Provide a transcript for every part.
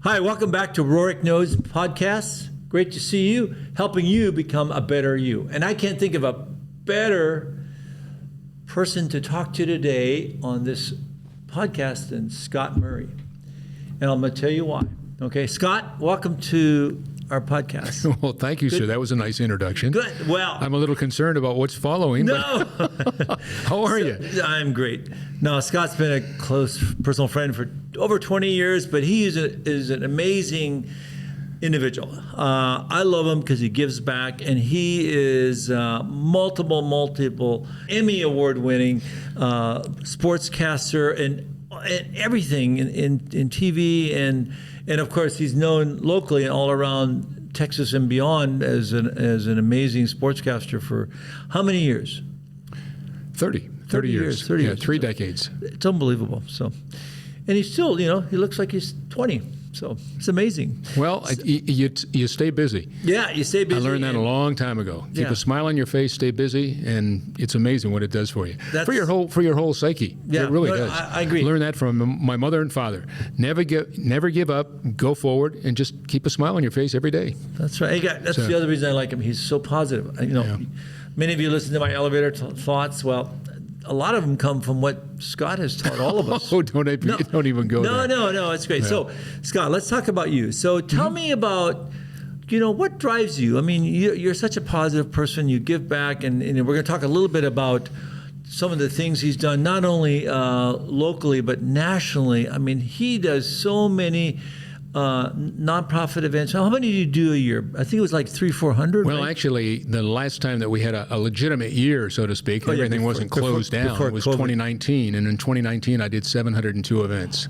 Hi, welcome back to Rohrich Knose podcast. Great to see you, helping you become a better you. And I can't think of a better person to talk to today on this podcast than Scott Murray. And I'm going to tell you why. Okay, Scott, welcome to our podcast. Well, thank you, sir. That was a nice introduction. Good. Well, I'm a little concerned about what's following. No. How are you? I'm great. No, Scott's been a close personal friend for over 20 years, but he is an amazing individual. I love him because he gives back, and he is multiple Emmy award-winning sportscaster and everything in TV, and of course he's known locally and all around Texas and beyond as an amazing sportscaster for how many years? 30 years. 30 years. 3 decades. It's unbelievable. So, and he's still, he looks like he's 20. So it's amazing. Well, you stay busy. Yeah, you stay busy. I learned that a long time ago. Keep a smile on your face, stay busy, and it's amazing what it does for you. For your whole psyche. Yeah, it really does. I agree. Learn that from my mother and father. Never give up. Go forward, and just keep a smile on your face every day. That's right. That's the other reason I like him. He's so positive. Many of you listen to my elevator thoughts. Well, a lot of them come from what Scott has taught all of us. Don't even go there. No, it's great. Yeah. So, Scott, let's talk about you. So tell me about, what drives you? I mean, you're such a positive person. You give back, and we're going to talk a little bit about some of the things he's done, not only locally, but nationally. I mean, he does so many nonprofit events. How many do you do a year? I think it was like 300-400. Well, right? Actually, the last time that we had a legitimate year, so to speak, everything wasn't closed down. It was COVID. 2019, and in 2019 I did 702 events.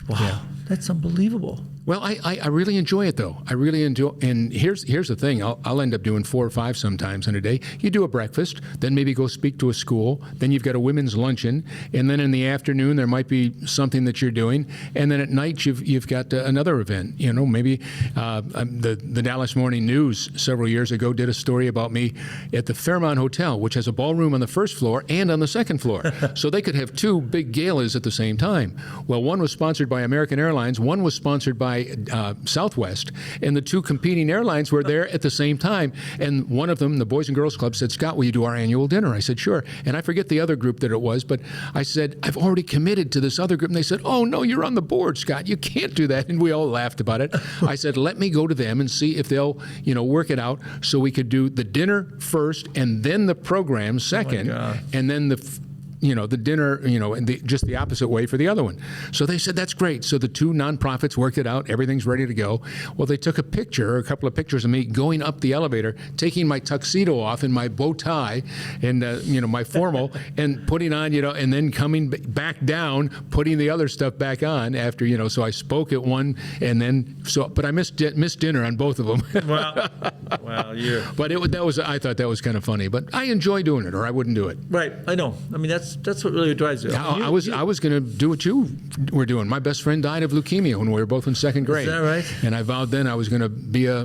Wow, yeah. That's unbelievable. Well, I really enjoy it, though. I really enjoy, and here's the thing. I'll end up doing 4 or 5 sometimes in a day. You do a breakfast, then maybe go speak to a school, then you've got a women's luncheon, and then in the afternoon there might be something that you're doing, and then at night you've got another event. Maybe the Dallas Morning News several years ago did a story about me at the Fairmont Hotel, which has a ballroom on the first floor and on the second floor, so they could have 2 big galas at the same time. Well, one was sponsored by American Airlines, one was sponsored by Southwest, and the 2 competing airlines were there at the same time. And one of them, the Boys and Girls Club, said, "Scott, will you do our annual dinner?" I said, "Sure." And I forget the other group that it was, but I said, "I've already committed to this other group." And they said, "Oh, no, you're on the board, Scott. You can't do that." And we all laughed about it. I said, "Let me go to them and see if they'll, work it out so we could do the dinner first and then the program second, and then the dinner, and just the opposite way for the other one." So they said, "That's great." So the 2 nonprofits worked it out. Everything's ready to go. Well, they took a couple of pictures of me going up the elevator, taking my tuxedo off and my bow tie and, my formal and putting on, and then coming back down, putting the other stuff back on after, so I spoke at one and then, but I missed dinner on both of them. Well, But I thought that was kind of funny, but I enjoy doing it or I wouldn't do it. Right. I know. I mean, that's what really drives you. I was going to do what you were doing. My best friend died of leukemia when we were both in 2nd grade. Is that right? And I vowed then I was going to be a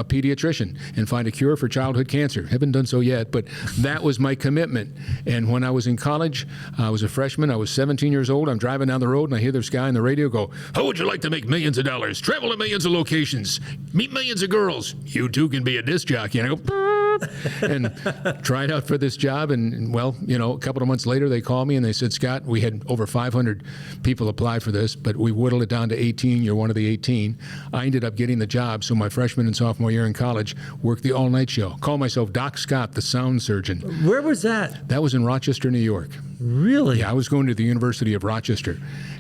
pediatrician and find a cure for childhood cancer. Haven't done so yet, but that was my commitment. And when I was in college, I was a freshman. I was 17 years old. I'm driving down the road and I hear this guy on the radio go, "How would you like to make millions of dollars, travel to millions of locations, meet millions of girls? You too can be a disc jockey." And I go, and tried out for this job, and a couple of months later they called me and they said, "Scott, we had over 500 people apply for this, but we whittled it down to 18. You're one of the 18. I ended up getting the job, so my freshman and sophomore year in college worked the all-night show. Called myself Doc Scott, the sound surgeon. Where was that? That was in Rochester, New York. Really? Yeah, I was going to the University of Rochester,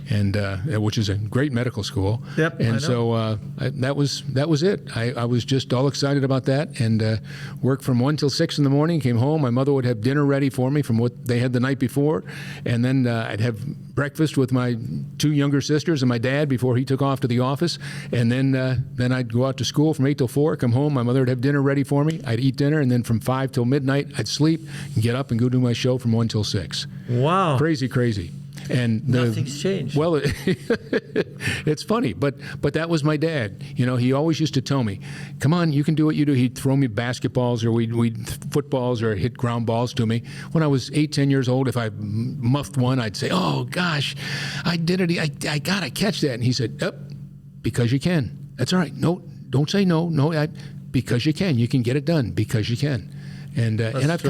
and which is a great medical school. Yep. And so that was it. I was just all excited about that, and worked from 1 till 6 in the morning. Came home. My mother would have dinner ready for me from what they had the night before, and then I'd have breakfast with my 2 younger sisters and my dad before he took off to the office, and then I'd go out to school from 8 till 4. Come home. My mother would have dinner ready for me. I'd eat dinner, and then from 5 till midnight I'd sleep and get up and go do my show from 1 till 6. Wow. Crazy. And nothing's changed. Well, it's funny, but that was my dad. He always used to tell me, "Come on, you can do what you do." He'd throw me basketballs or we'd footballs or hit ground balls to me. When I was 8, 10 years old, if I muffed one, I'd say, "Oh gosh, I did it. I gotta catch that." And he said, "Up, because you can. That's all right. No, don't say no. No, because you can. You can get it done because you can. And I've true.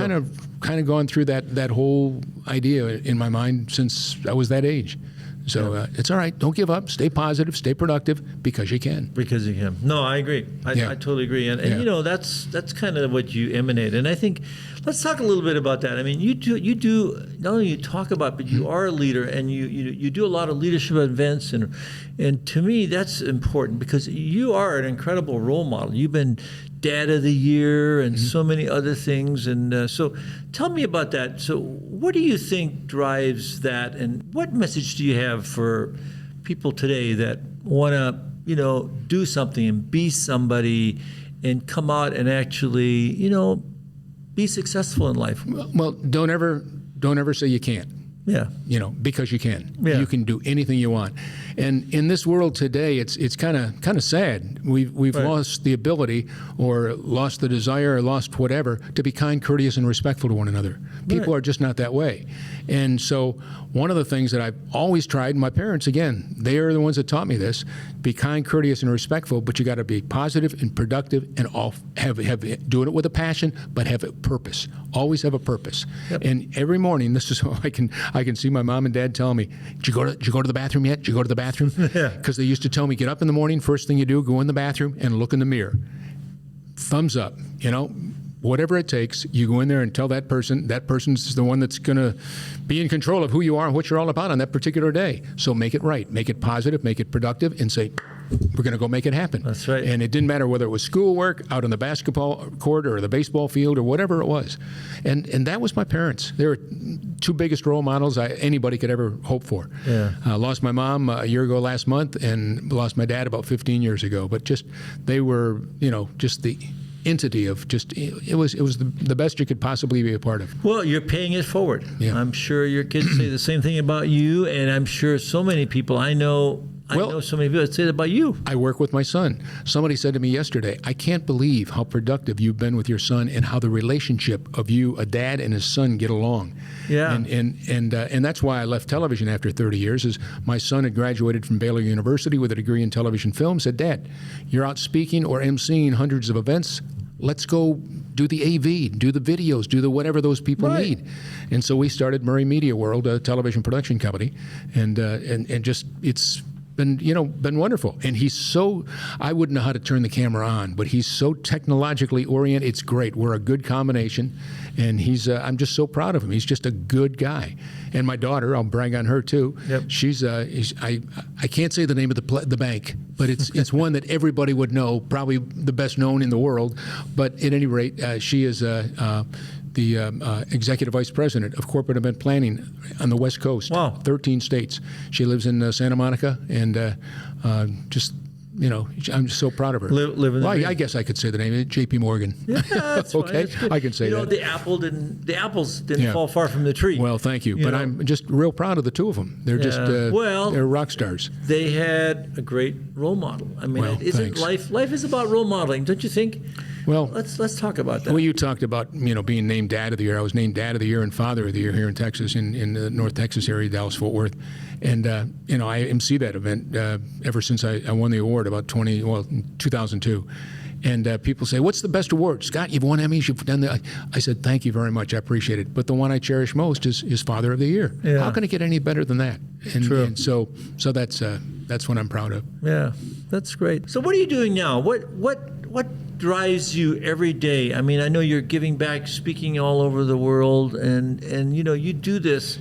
kind of gone through that whole idea in my mind since I was that age. So it's all right. Don't give up. Stay positive. Stay productive because you can. Because of him. No, I agree. I totally agree. And you know, that's kind of what you emanate. And I think let's talk a little bit about that. I mean, you do not only you talk about, but you are a leader, and you do a lot of leadership events, and to me that's important because you are an incredible role model. You've been Dad of the Year and so many other things. And so tell me about that. So what do you think drives that, and what message do you have for people today that want to, you know, do something and be somebody and come out and actually, you know, be successful in life? Well, don't ever say you can't. Yeah. You know, because you can. Yeah. You can do anything you want. And in this world today, it's kind of sad. We've Right. lost the ability, or lost the desire, or lost whatever, to be kind, courteous, and respectful to one another. People Right. are just not that way. And so one of the things that I've always tried, and my parents, again, they are the ones that taught me this: be kind, courteous, and respectful. But you got to be positive and productive, and all have doing it with a passion, but have a purpose. Always have a purpose. Yep. And every morning, this is how I can see my mom and dad telling me, did you go to the bathroom yet? Did you go to the bathroom? Yeah. Because they used to tell me, get up in the morning, first thing you do, go in the bathroom and look in the mirror. Thumbs up, you know, whatever it takes, you go in there and tell that person's the one that's going to be in control of who you are and what you're all about on that particular day. So make it right, make it positive, make it productive, and say, we're going to go make it happen. That's right. And it didn't matter whether it was schoolwork, out on the basketball court or the baseball field or whatever it was. And that was my parents. They were two biggest role models anybody could ever hope for. Yeah. Lost my mom a year ago last month, and lost my dad about 15 years ago. But just, they were, you know, just the entity of just, it was the best you could possibly be a part of. Well, you're paying it forward. Yeah. I'm sure your kids say the same thing about you, and I'm sure so many people I know so many people that say that about you. I work with my son. Somebody said to me yesterday, I can't believe how productive you've been with your son and how the relationship of you, a dad and his son, get along. Yeah. And that's why I left television after 30 years. Is my son had graduated from Baylor University with a degree in television film. Said, Dad, you're out speaking or emceeing hundreds of events. Let's go do the AV, do the videos, do the whatever those people Right. need. And so we started Murray Media World, a television production company, and just it's been wonderful. And he's so, I wouldn't know how to turn the camera on, but he's so technologically oriented. It's great. We're a good combination, and I'm just so proud of him. He's just a good guy. And my daughter, I'll brag on her too. Yep. I can't say the name of the bank, but it's one that everybody would know, probably the best known in the world. But at any rate, she is the executive vice president of corporate event planning on the West Coast. Wow. 13 states. She lives in Santa Monica, and just, you know, I'm just so proud of her. Live in the dream. I guess I could say the name, J.P. Morgan. Yeah, that's fine. Okay, That's good. I can say you know, that. The apples didn't Yeah. fall far from the tree. Well, thank you. You But know? I'm just real proud of the two of them. They're just, they're rock stars. They had a great role model. I mean, Well, isn't thanks. life is about role modeling, don't you think? Well, let's talk about that. well, you talked about, you know, being named Dad of the Year. I was named Dad of the Year and Father of the Year here in Texas, in the North Texas area, Dallas-Fort Worth. And, you know, I MC that event ever since I won the award about 2002. And people say, what's the best award? Scott, you've won Emmys, you've done that. I said, thank you very much, I appreciate it. But the one I cherish most is Father of the Year. Yeah. How can it get any better than that? And, True. And so that's what I'm proud of. Yeah, that's great. So what are you doing now? What drives you every day? I mean, I know you're giving back, speaking all over the world, and you know, you do this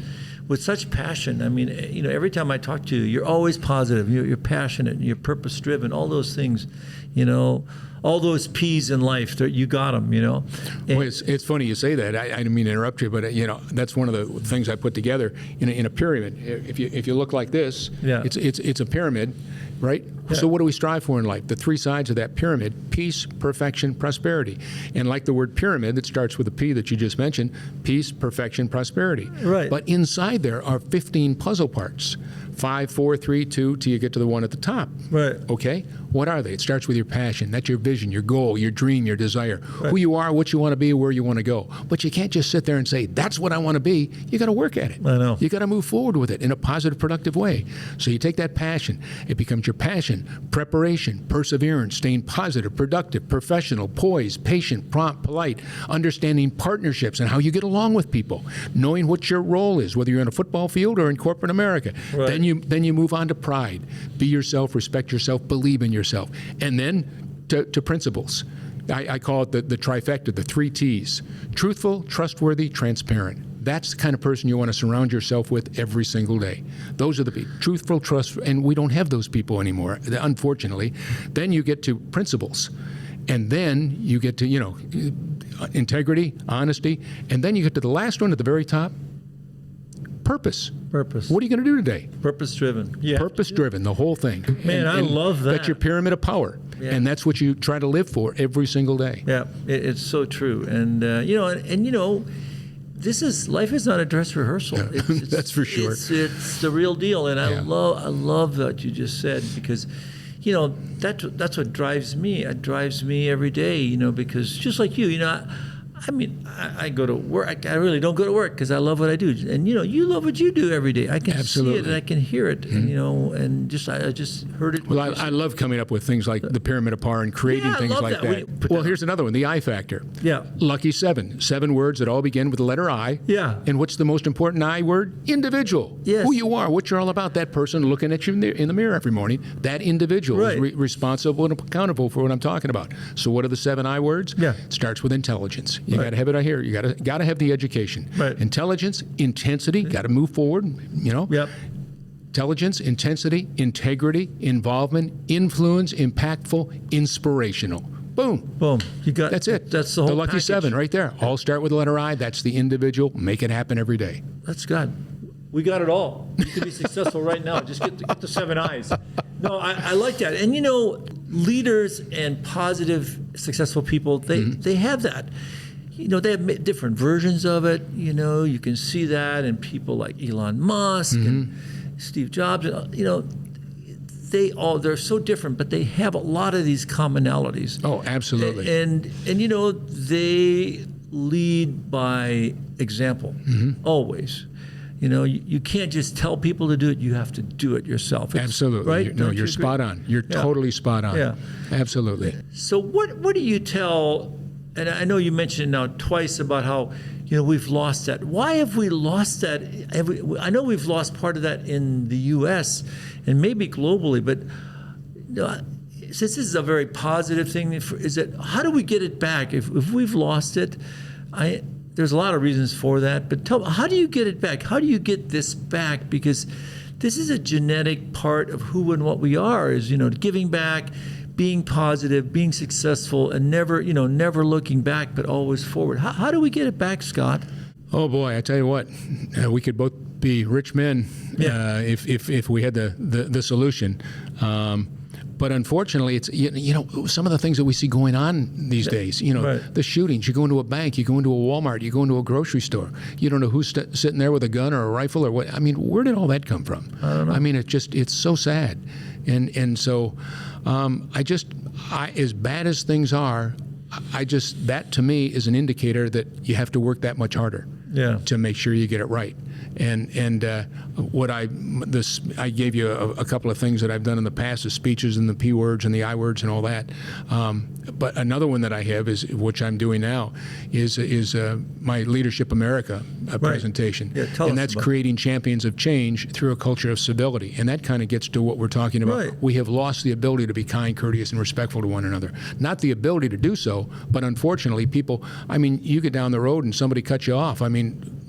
with such passion. I mean, you know, every time I talk to you, you're always positive. You're passionate. You're purpose-driven. All those things, you know, all those P's in life. You got them. You know. Well, it's funny you say that. I didn't mean to interrupt you, but you know, that's one of the things I put together in a pyramid. If you look like this, Yeah. it's a pyramid, right? Yeah. So what do we strive for in life? The three sides of that pyramid: peace, perfection, prosperity. And like the word pyramid that starts with a P that you just mentioned, peace, perfection, prosperity. Right. But inside there are 15 puzzle parts. 5, 4, 3, 2, till you get to the one at the top. Right. Okay? What are they? It starts with your passion. That's your vision, your goal, your dream, your desire. Who you are, what you want to be, where you want to go. But you can't just sit there and say, that's what I want to be. You got to work at it. I know. You got to move forward with it in a positive, productive way. So you take that passion. It becomes your passion, preparation, perseverance, staying positive, productive, professional, poised, patient, prompt, polite, understanding partnerships and how you get along with people, knowing what your role is, whether you're in a football field or in corporate America. Right. Then you move on to pride. Be yourself, respect yourself, believe in yourself. And then to principles. I call it the trifecta, the 3 T's. Truthful, trustworthy, transparent. That's the kind of person you want to surround yourself with every single day. Those are the people. Truthful, trust, and we don't have those people anymore, unfortunately. Then you get to principles. And then you get to, integrity, honesty. And then you get to the last one at the very top, purpose. Purpose. What are you going to do today? Purpose-driven. Yeah. Purpose-driven, the whole thing. Man, I love that. That's your pyramid of power. Yeah. And that's what you try to live for every single day. Yeah, it's so true. And, this is, life is not a dress rehearsal. It's, That's for sure. It's the real deal. And I love what you just said, because, that's what drives me. It drives me every day, because just like you, I go to work. I really don't go to work because I love what I do. And, you love what you do every day. I can see it and I can hear it. And, I just heard it. Well, I love coming up with things like the pyramid of power and creating things love like that. Well, here's another one, the I factor. Yeah. Lucky 7. 7 words that all begin with the letter I. Yeah. And what's the most important I word? Individual. Yes. Who you are, what you're all about. That person looking at you in the mirror every morning. That individual Right. is responsible and accountable for what I'm talking about. So what are the 7 I words? Yeah. It starts with intelligence. You got to have it out here. You got to have the education. Right. Intelligence, intensity, got to move forward, Yep. Intelligence, intensity, integrity, involvement, influence, impactful, inspirational. Boom. Boom. You got. That's it. That's the whole lucky package. 7 right there. All start with the letter I. That's the individual. Make it happen every day. That's God. We got it all. You can be successful right now. Just get the 7 I's. No, I like that. And leaders and positive, successful people, they have that. They have different versions of it. You can see that in people like Elon Musk and Steve Jobs. They're so different, but they have a lot of these commonalities. Oh, absolutely. And they lead by example, always. You can't just tell people to do it. You have to do it yourself. Absolutely. Right? You're spot on. You're totally spot on. Yeah. Absolutely. So what do you tell, and I know you mentioned now twice about how, we've lost that. Why have we lost that? I know we've lost part of that in the U.S. and maybe globally, but since this is a very positive thing, how do we get it back? If we've lost it, there's a lot of reasons for that, but tell me, how do you get it back? How do you get this back? Because this is a genetic part of who and what we are, is, giving back, being positive, being successful, and never looking back, but always forward. How do we get it back, Scott? Oh boy, I tell you what, we could both be rich men if we had the solution. But unfortunately, it's some of the things that we see going on these days. Right. The shootings. You go into a bank, you go into a Walmart, you go into a grocery store. You don't know who's sitting there with a gun or a rifle or what. I mean, where did all that come from? I don't know. I mean, it's so sad, and so as bad as things are, that to me is an indicator that you have to work that much harder. Yeah. To make sure you get it right. And I gave you a couple of things that I've done in the past, the speeches and the P words and the I words and all that. But another one that I have is, which I'm doing now, is my Leadership America presentation. Yeah, tell us and that's about creating champions of change through a culture of civility. And that kind of gets to what we're talking about. Right. We have lost the ability to be kind, courteous, and respectful to one another. Not the ability to do so, but unfortunately, people, you get down the road and somebody cuts you off. Are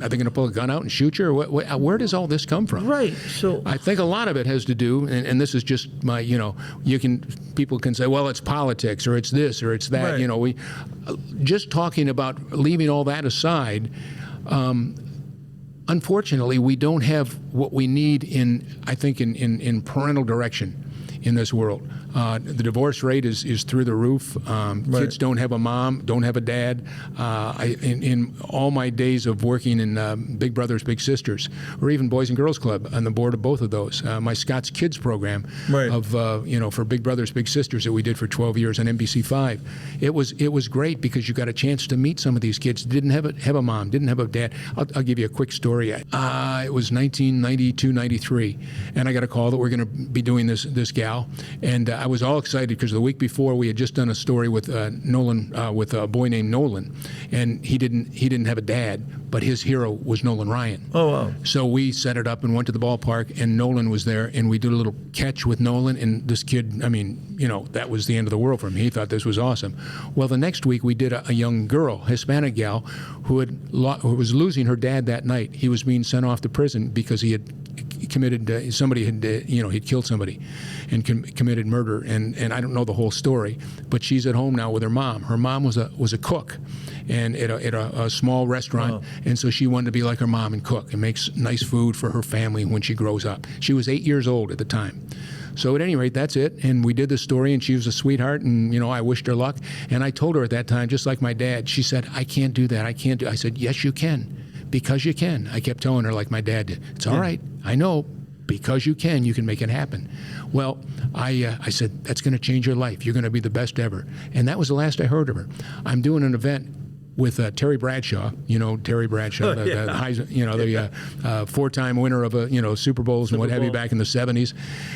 they going to pull a gun out and shoot you? Or where does all this come from? Right. So I think a lot of it has to do, and this is just my, people can say, well, it's politics, or it's this, or it's that. Right. We just talking about leaving all that aside. Unfortunately, we don't have what we need in parental direction, in this world. The divorce rate is through the roof. Kids don't have a mom, don't have a dad. In all my days of working in Big Brothers Big Sisters, or even Boys and Girls Club, on the board of both of those, my Scott's Kids program of for Big Brothers Big Sisters that we did for 12 years on NBC5. It was great because you got a chance to meet some of these kids. Didn't have a mom, didn't have a dad. I'll give you a quick story. It was 1992, 93, and I got a call that we're going to be doing this gal, and I was all excited because the week before we had just done a story with Nolan, with a boy named Nolan, and he didn't have a dad, but his hero was Nolan Ryan. Oh, wow. So we set it up and went to the ballpark, and Nolan was there, and we did a little catch with Nolan, and this kid, I mean, that was the end of the world for him. He thought this was awesome. Well, the next week we did a young girl, Hispanic gal, who was losing her dad that night. He was being sent off to prison because he had committed somebody had he'd killed somebody and committed murder, and I don't know the whole story, but she's at home now with her mom. Her mom was a cook and at a small restaurant. Wow. And so she wanted to be like her mom and cook and make nice food for her family when she grows up. She was 8 years old at the time. So at any rate, that's it. And we did the story, and she was a sweetheart, and I wished her luck. And I told her at that time, just like my dad, she said, I can't do that. I said, yes, you can, because you can. I kept telling her like my dad did. It's all right. I know. Because you can make it happen. Well, I said, that's going to change your life. You're going to be the best ever. And that was the last I heard of her. I'm doing an event with Terry Bradshaw. Terry Bradshaw, the four-time winner of Super Bowls and what have you back in the 70s.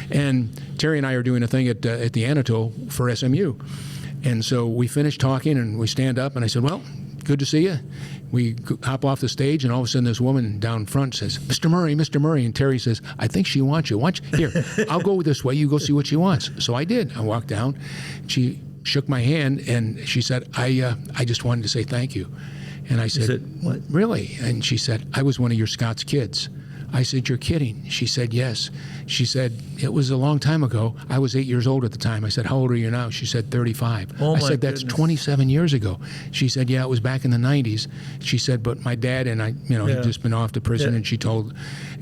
And Terry and I are doing a thing at the Anatole for SMU. And so we finished talking, and we stand up, and I said, well, good to see you. We hop off the stage, and all of a sudden this woman down front says, Mr. Murray. And Terry says, I think she wants you. Here, I'll go this way. You go see what she wants. So I did. I walked down. She shook my hand, and she said, I just wanted to say thank you. And I said, what? Really? And she said, I was one of your Scott's kids. I said, you're kidding. She said, yes. She said, it was a long time ago. I was 8 years old at the time. I said, how old are you now? She said, 35. Oh, I said, that's 27 years ago. She said, yeah, it was back in the 90s. She said, but my dad and I, he'd just been off to prison, and she told,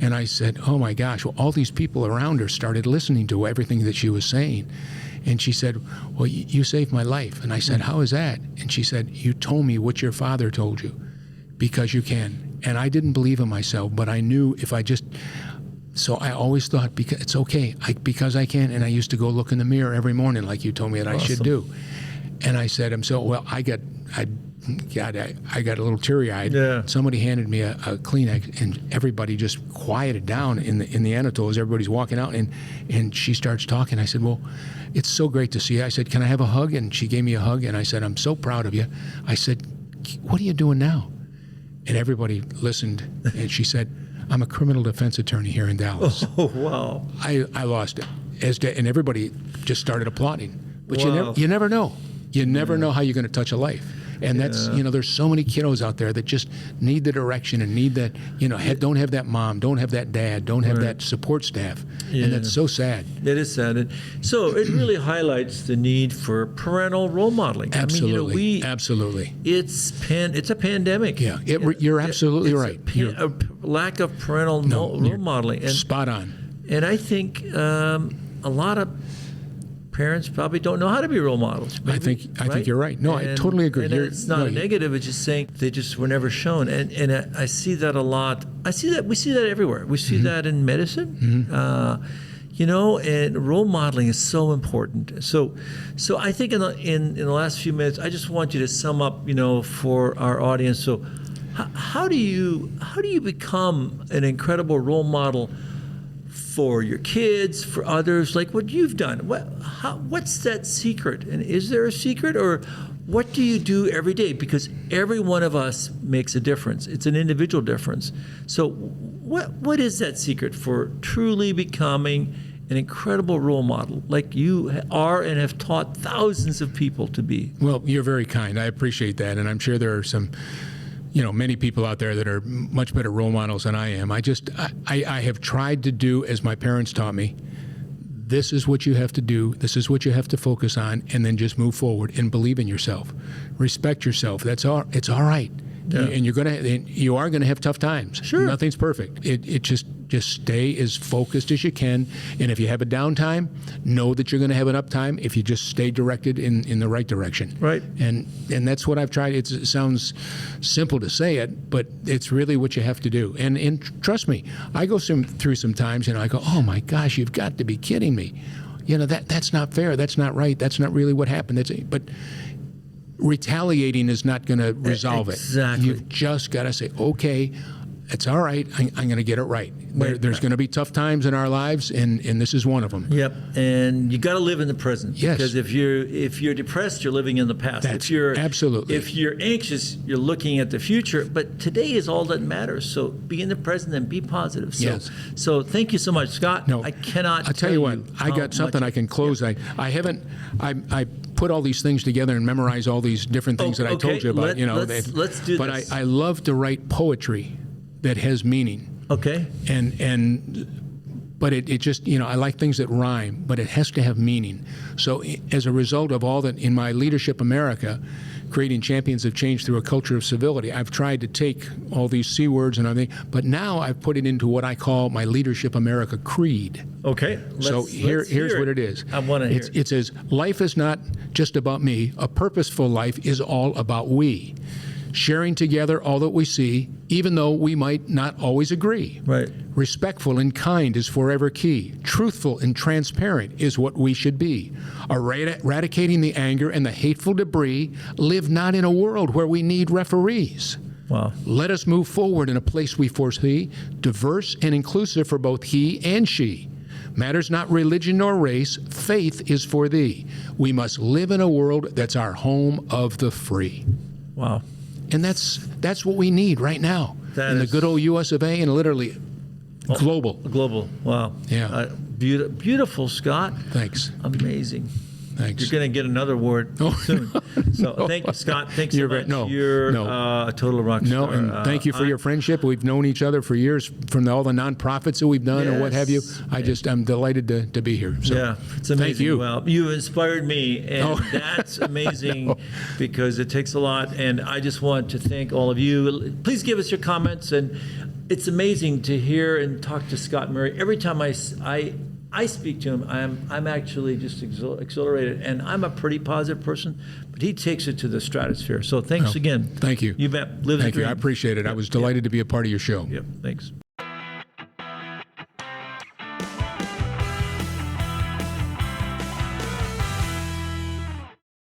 and I said, oh my gosh, well, all these people around her started listening to everything that she was saying. And she said, well, you saved my life. And I said, how is that? And she said, you told me what your father told you, because you can. And I didn't believe in myself, but I knew if I just, so I always thought, because it's okay, because I can. And I used to go look in the mirror every morning like you told me that I should do. And I said, I got a little teary-eyed. Yeah. Somebody handed me a Kleenex, and everybody just quieted down in the Anatole as everybody's walking out, and she starts talking. I said, well, it's so great to see you. I said, can I have a hug? And she gave me a hug, and I said, I'm so proud of you. I said, what are you doing now? And everybody listened, and she said, I'm a criminal defense attorney here in Dallas. Oh, wow. I lost it. And everybody just started applauding. But Wow. you never know. You never know how you're going to touch a life. And that's, there's so many kiddos out there that just need the direction and need that, don't have that mom, don't have that dad, don't have that support staff. Yeah. And that's so sad. It is sad. And so it really highlights the need for parental role modeling. Absolutely. Absolutely. It's a pandemic. Yeah, you're absolutely it's right. A lack of parental role modeling. And, spot on. And I think a lot of parents probably don't know how to be role models. Maybe, I think you're right. No, I totally agree. And it's not a negative. It's just saying they just were never shown. And I see that a lot. We see that everywhere. We see that in medicine. And role modeling is so important. So I think in the last few minutes, I just want you to sum up, for our audience. So how do you become an incredible role model for your kids, for others, like what you've done? What's that secret? And is there a secret, or what do you do every day? Because every one of us makes a difference. It's an individual difference. So what is that secret for truly becoming an incredible role model like you are and have taught thousands of people to be? Well, you're very kind. I appreciate that. And I'm sure there are some many people out there that are much better role models than I am. I have tried to do as my parents taught me. This is what you have to do. This is what you have to focus on, and then just move forward and believe in yourself. Respect yourself. It's all right. Yeah. And you are gonna have tough times. Sure. Nothing's perfect. It just Just stay as focused as you can. And if you have a downtime, know that you're going to have an uptime if you just stay directed in the right direction. Right. And that's what I've tried. It sounds simple to say it, but it's really what you have to do. And trust me, I go through some times, I go, oh my gosh, you've got to be kidding me. That's not fair. That's not right. That's not really what happened. But retaliating is not going to resolve Exactly. it. You've just got to say, okay, it's all right. I'm going to get it right. There's going to be tough times in our lives, and this is one of them. Yep, and you got to live in the present. Yes. Because if you're depressed, you're living in the past. Absolutely. If you're anxious, you're looking at the future. But today is all that matters. So be in the present and be positive. So, Yes. So thank you so much, Scott. No, I cannot. I'll tell you what. I how got something much- I can close. Yeah. I haven't. I put all these things together and memorize all these different things that I told you about. Let's do but this. I love to write poetry that has meaning. Okay. But it just, I like things that rhyme, but it has to have meaning. So as a result of all that, in my Leadership America, creating champions of change through a culture of civility, I've tried to take all these C words and everything, but now I've put it into what I call my Leadership America creed. Okay. So here's what it is. I want to hear. It says, life is not just about me. A purposeful life is all about we. Sharing together all that we see, even though we might not always agree. Right. Respectful and kind is forever key. Truthful and transparent is what we should be. Eradicating the anger and the hateful debris. Live not in a world where we need referees. Wow. Let us move forward in a place we foresee, diverse and inclusive for both he and she. Matters not religion nor race, faith is for thee. We must live in a world that's our home of the free. Wow. And that's what we need right now in the good old U.S. of A. and literally global. Global. Wow. Yeah. Beautiful, Scott. Thanks. Amazing. Thanks. You're going to get another award soon. So thank you, Scott. Thanks so much. You're a total rock star. No, and thank you for your friendship. We've known each other for years from all the nonprofits that we've done or what have you. I'm delighted to be here. So, yeah, it's amazing. Thank you. Well, you inspired me, and that's amazing because it takes a lot. And I just want to thank all of you. Please give us your comments. And it's amazing to hear and talk to Scott Murray. Every time I speak to him, I'm actually just exhilarated, and I'm a pretty positive person, but he takes it to the stratosphere. So thanks again. Thank you. You bet. Live the Thank you. dream. I appreciate it. I was delighted to be a part of your show. Yep. Thanks.